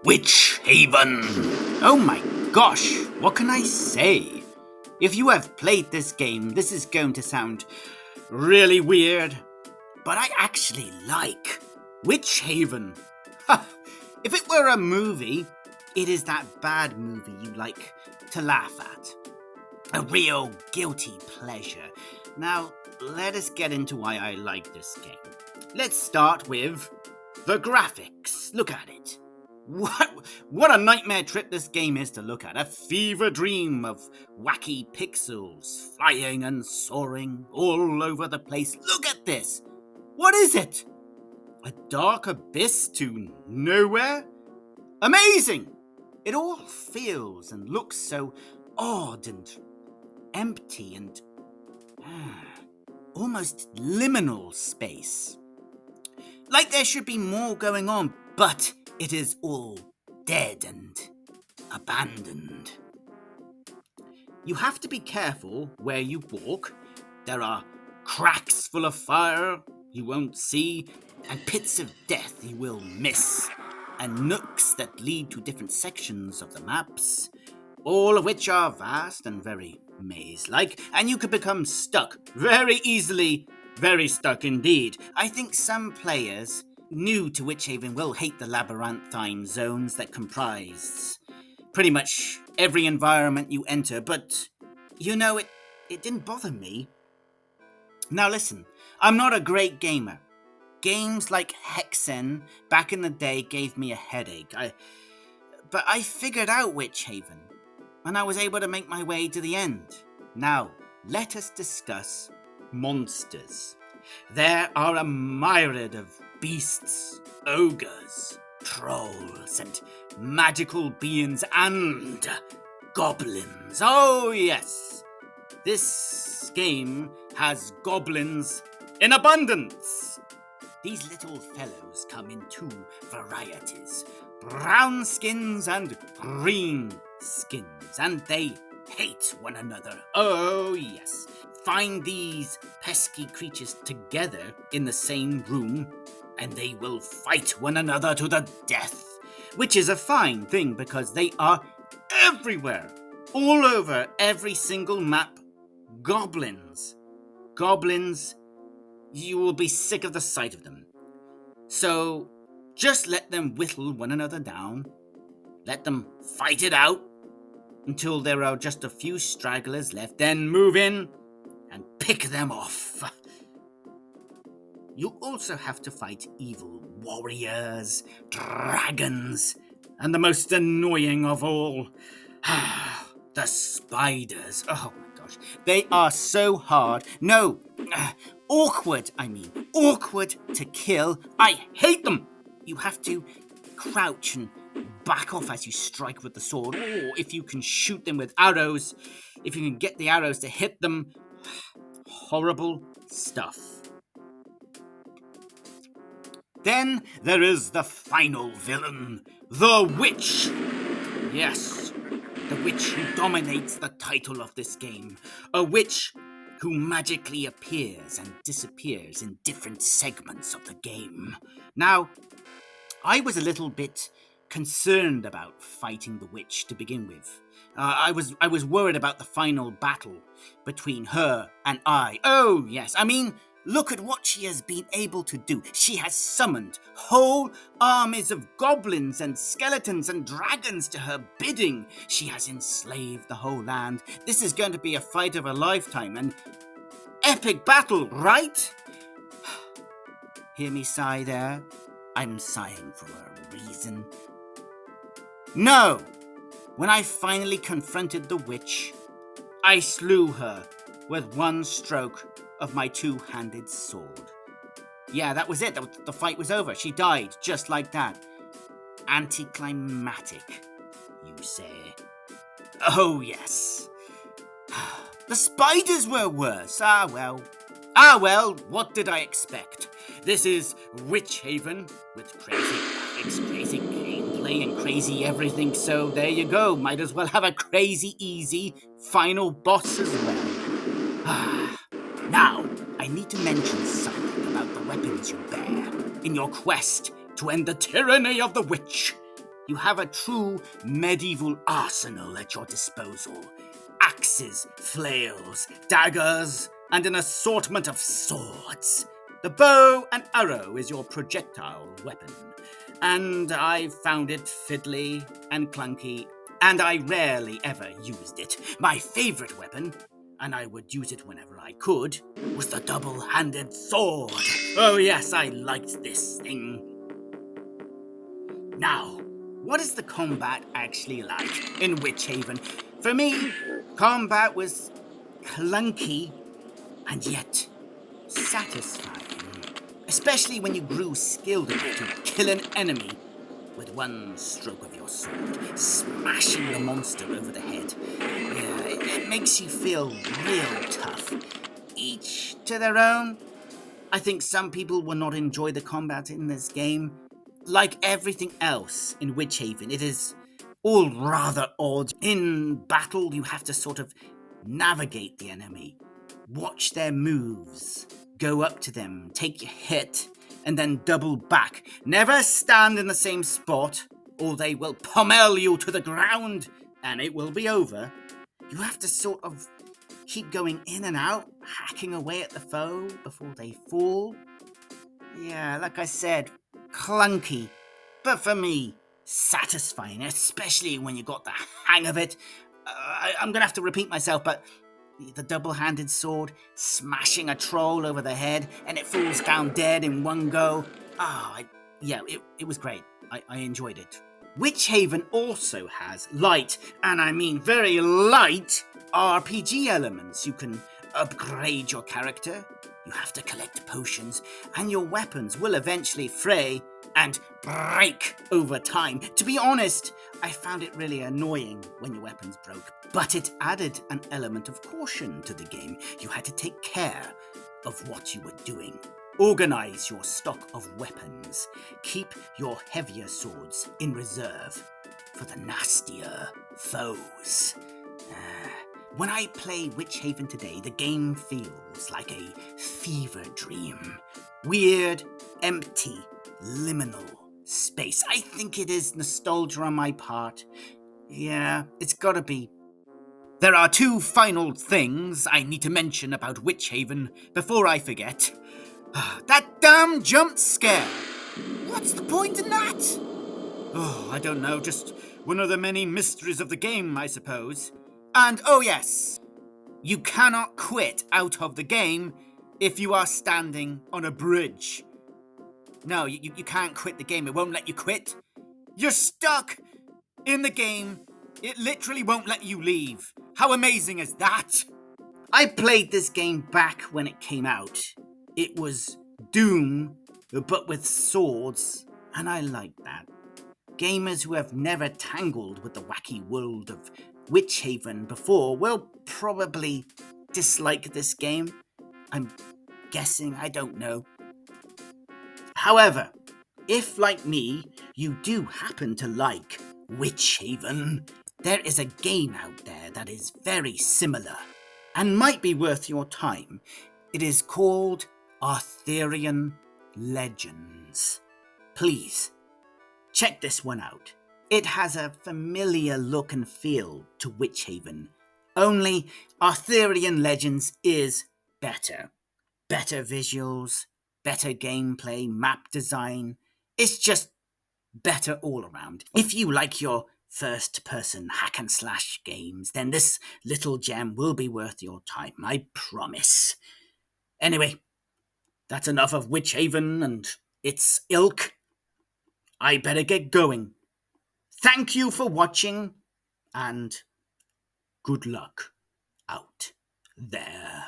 Witchaven! Oh my gosh, what can I say? If you have played this game, this is going to sound really weird, but I actually like Witchaven. If it were a movie, it is that bad movie you like to laugh at. A real guilty pleasure. Now, let us get into why I like this game. Let's start with the graphics. Look at it. What a nightmare trip this game is to look at. A fever dream of wacky pixels flying and soaring all over the place. Look at this. What is it? A dark abyss to nowhere? Amazing! It all feels and looks so odd and empty and almost liminal space. Like there should be more going on, but it is all dead and abandoned. You have to be careful where you walk. There are cracks full of fire you won't see, and pits of death you will miss, and nooks that lead to different sections of the maps, all of which are vast and very maze-like, and you could become stuck very easily, very stuck indeed. I think some players new to Witchaven will hate the labyrinthine zones that comprise pretty much every environment you enter, but you know, it didn't bother me. Now listen, I'm not a great gamer. Games like Hexen back in the day gave me a headache. But I figured out Witchaven, and I was able to make my way to the end. Now, let us discuss monsters. There are a myriad of beasts, ogres, trolls, and magical beings, and goblins. Oh yes, this game has goblins in abundance. These little fellows come in two varieties, brown skins and green skins, and they hate one another. Oh yes. Find these pesky creatures together in the same room, and they will fight one another to the death, which is a fine thing because they are everywhere, all over every single map. Goblins. Goblins, you will be sick of the sight of them. So just let them whittle one another down. Let them fight it out until there are just a few stragglers left. Then move in and pick them off. You also have to fight evil warriors, dragons, and the most annoying of all, the spiders. Oh my gosh, they are so hard. No, awkward to kill. I hate them. You have to crouch and back off as you strike with the sword, or if you can shoot them with arrows, if you can get the arrows to hit them. Horrible stuff. Then there is the final villain, the witch. Yes, the witch who dominates the title of this game. A witch who magically appears and disappears in different segments of the game. Now, I was a little bit concerned about fighting the witch to begin with. I was worried about the final battle between her and I. Oh, yes. I mean, look at what she has been able to do. She has summoned whole armies of goblins and skeletons and dragons to her bidding. She has enslaved the whole land. This is going to be a fight of a lifetime, an epic battle, right? Hear me sigh there? I'm sighing for a reason. No! When I finally confronted the witch, I slew her with one stroke of my two-handed sword. Yeah, that was it. The fight was over. She died just like that. Anticlimactic, you say? Oh, yes. The spiders were worse. Ah, well, what did I expect? This is Witchaven with crazy graphics, crazy gameplay, and crazy everything, so there you go. Might as well have a crazy easy final boss as well. Now, I need to mention something about the weapons you bear in your quest to end the tyranny of the witch. You have a true medieval arsenal at your disposal. Axes, flails, daggers, and an assortment of swords. The bow and arrow is your projectile weapon, and I found it fiddly and clunky, and I rarely ever used it. My favourite weapon, and I would use it whenever I could, was the double-handed sword. Oh yes, I liked this thing. Now, what is the combat actually like in Witchaven? For me, combat was clunky and yet satisfying, especially when you grew skilled enough to kill an enemy with one stroke of your sword, smashing the monster over the head. Yeah, it makes you feel real tough. Each to their own. I think some people will not enjoy the combat in this game. Like everything else in Witchaven, it is all rather odd. In battle, you have to sort of navigate the enemy, watch their moves, go up to them, take your hit, and then double back. Never stand in the same spot, or they will pommel you to the ground, and it will be over. You have to sort of keep going in and out, hacking away at the foe before they fall. Yeah, like I said, clunky, but for me, satisfying, especially when you got the hang of it. I'm gonna have to repeat myself, but the double-handed sword, smashing a troll over the head, and it falls down dead in one go. It was great. I enjoyed it. Witchaven also has light, and I mean very light, RPG elements. You can upgrade your character, you have to collect potions, and your weapons will eventually fray and break over time. To be honest, I found it really annoying when your weapons broke, but it added an element of caution to the game. You had to take care of what you were doing. Organize your stock of weapons. Keep your heavier swords in reserve for the nastier foes. When I play Witchaven today, the game feels like a fever dream. Weird, empty, liminal space. I think it is nostalgia on my part. Yeah, it's gotta be. There are two final things I need to mention about Witchaven before I forget. That damn jump scare! What's the point in that? Oh, I don't know, just one of the many mysteries of the game, I suppose. And oh yes, you cannot quit out of the game if you are standing on a bridge. No, you can't quit the game. It won't let you quit. You're stuck in the game. It literally won't let you leave. How amazing is that? I played this game back when it came out. It was Doom, but with swords, and I liked that. Gamers who have never tangled with the wacky world of Witchaven before will probably dislike this game. I'm guessing, I don't know. However, if, like me, you do happen to like Witchaven, there is a game out there that is very similar and might be worth your time. It is called Arthurian Legends. Please, check this one out. It has a familiar look and feel to Witchaven, only Arthurian Legends is better. Better visuals, better gameplay, map design. It's just better all around. If you like your first-person hack-and-slash games, then this little gem will be worth your time, I promise. Anyway, that's enough of Witchaven and its ilk. I better get going. Thank you for watching, and good luck out there.